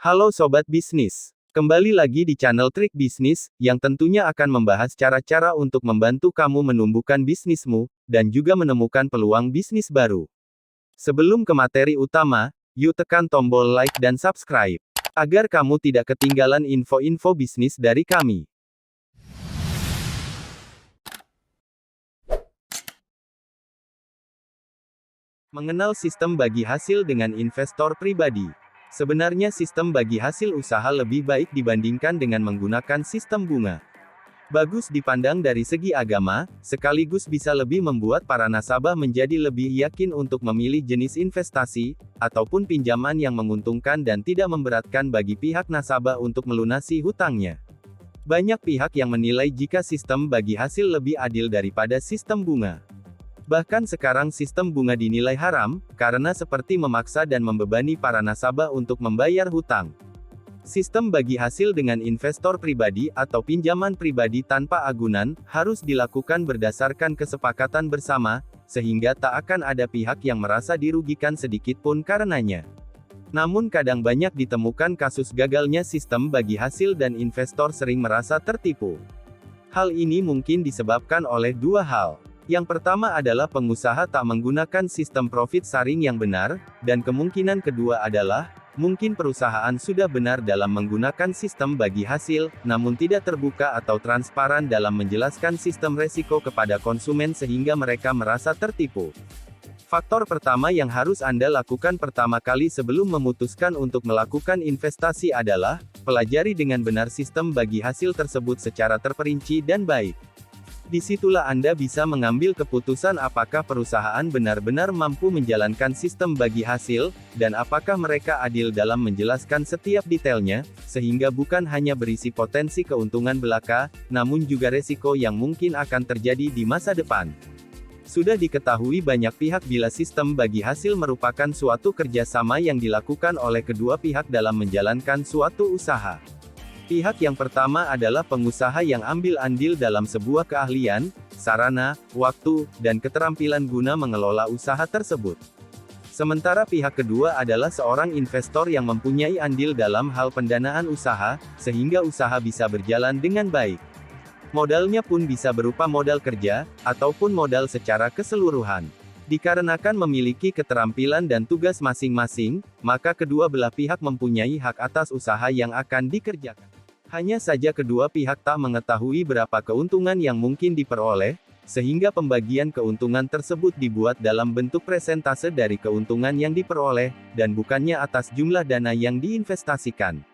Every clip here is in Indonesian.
Halo Sobat Bisnis. Kembali lagi di channel Trik Bisnis, yang tentunya akan membahas cara-cara untuk membantu kamu menumbuhkan bisnismu, dan juga menemukan peluang bisnis baru. Sebelum ke materi utama, yuk tekan tombol like dan subscribe, agar kamu tidak ketinggalan info-info bisnis dari kami. Mengenal sistem bagi hasil dengan investor pribadi. Sebenarnya sistem bagi hasil usaha lebih baik dibandingkan dengan menggunakan sistem bunga. Bagus dipandang dari segi agama, sekaligus bisa lebih membuat para nasabah menjadi lebih yakin untuk memilih jenis investasi, ataupun pinjaman yang menguntungkan dan tidak memberatkan bagi pihak nasabah untuk melunasi hutangnya. Banyak pihak yang menilai jika sistem bagi hasil lebih adil daripada sistem bunga. Bahkan sekarang sistem bunga dinilai haram, karena seperti memaksa dan membebani para nasabah untuk membayar hutang. Sistem bagi hasil dengan investor pribadi atau pinjaman pribadi tanpa agunan, harus dilakukan berdasarkan kesepakatan bersama, sehingga tak akan ada pihak yang merasa dirugikan sedikit pun karenanya. Namun kadang banyak ditemukan kasus gagalnya sistem bagi hasil dan investor sering merasa tertipu. Hal ini mungkin disebabkan oleh dua hal. Yang pertama adalah pengusaha tak menggunakan sistem profit sharing yang benar, dan kemungkinan kedua adalah, mungkin perusahaan sudah benar dalam menggunakan sistem bagi hasil, namun tidak terbuka atau transparan dalam menjelaskan sistem resiko kepada konsumen sehingga mereka merasa tertipu. Faktor pertama yang harus Anda lakukan pertama kali sebelum memutuskan untuk melakukan investasi adalah, pelajari dengan benar sistem bagi hasil tersebut secara terperinci dan baik. Disitulah Anda bisa mengambil keputusan apakah perusahaan benar-benar mampu menjalankan sistem bagi hasil, dan apakah mereka adil dalam menjelaskan setiap detailnya, sehingga bukan hanya berisi potensi keuntungan belaka, namun juga resiko yang mungkin akan terjadi di masa depan. Sudah diketahui banyak pihak bila sistem bagi hasil merupakan suatu kerjasama yang dilakukan oleh kedua pihak dalam menjalankan suatu usaha. Pihak yang pertama adalah pengusaha yang ambil andil dalam sebuah keahlian, sarana, waktu, dan keterampilan guna mengelola usaha tersebut. Sementara pihak kedua adalah seorang investor yang mempunyai andil dalam hal pendanaan usaha, sehingga usaha bisa berjalan dengan baik. Modalnya pun bisa berupa modal kerja, ataupun modal secara keseluruhan. Dikarenakan memiliki keterampilan dan tugas masing-masing, maka kedua belah pihak mempunyai hak atas usaha yang akan dikerjakan. Hanya saja kedua pihak tak mengetahui berapa keuntungan yang mungkin diperoleh, sehingga pembagian keuntungan tersebut dibuat dalam bentuk persentase dari keuntungan yang diperoleh, dan bukannya atas jumlah dana yang diinvestasikan.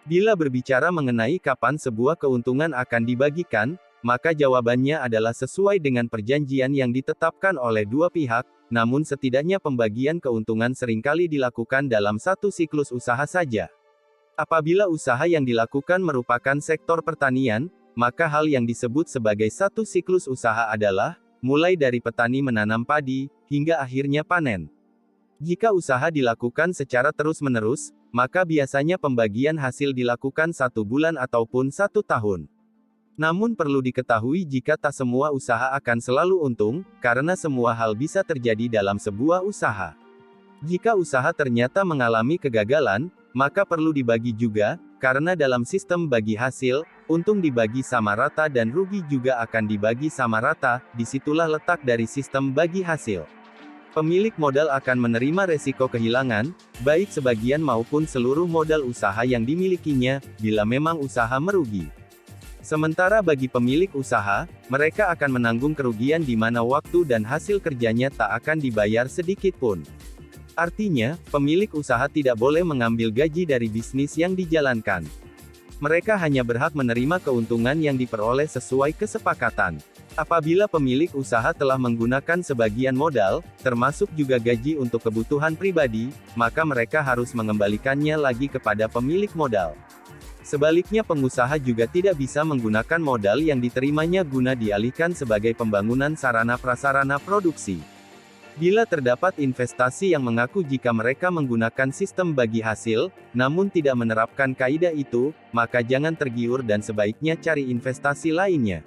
Bila berbicara mengenai kapan sebuah keuntungan akan dibagikan, maka jawabannya adalah sesuai dengan perjanjian yang ditetapkan oleh dua pihak, namun setidaknya pembagian keuntungan seringkali dilakukan dalam satu siklus usaha saja. Apabila usaha yang dilakukan merupakan sektor pertanian, maka hal yang disebut sebagai satu siklus usaha adalah, mulai dari petani menanam padi, hingga akhirnya panen. Jika usaha dilakukan secara terus-menerus, maka biasanya pembagian hasil dilakukan 1 bulan ataupun 1 tahun. Namun perlu diketahui jika tak semua usaha akan selalu untung, karena semua hal bisa terjadi dalam sebuah usaha. Jika usaha ternyata mengalami kegagalan, maka perlu dibagi juga, karena dalam sistem bagi hasil, untung dibagi sama rata dan rugi juga akan dibagi sama rata, disitulah letak dari sistem bagi hasil. Pemilik modal akan menerima resiko kehilangan, baik sebagian maupun seluruh modal usaha yang dimilikinya, bila memang usaha merugi. Sementara bagi pemilik usaha, mereka akan menanggung kerugian di mana waktu dan hasil kerjanya tak akan dibayar sedikit pun. Artinya, pemilik usaha tidak boleh mengambil gaji dari bisnis yang dijalankan. Mereka hanya berhak menerima keuntungan yang diperoleh sesuai kesepakatan. Apabila pemilik usaha telah menggunakan sebagian modal, termasuk juga gaji untuk kebutuhan pribadi, maka mereka harus mengembalikannya lagi kepada pemilik modal. Sebaliknya pengusaha juga tidak bisa menggunakan modal yang diterimanya guna dialihkan sebagai pembangunan sarana-prasarana produksi. Bila terdapat investasi yang mengaku jika mereka menggunakan sistem bagi hasil, namun tidak menerapkan kaidah itu, maka jangan tergiur dan sebaiknya cari investasi lainnya.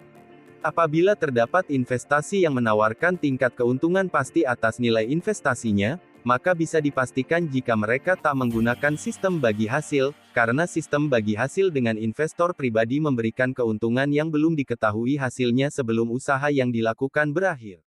Apabila terdapat investasi yang menawarkan tingkat keuntungan pasti atas nilai investasinya, maka bisa dipastikan jika mereka tak menggunakan sistem bagi hasil, karena sistem bagi hasil dengan investor pribadi memberikan keuntungan yang belum diketahui hasilnya sebelum usaha yang dilakukan berakhir.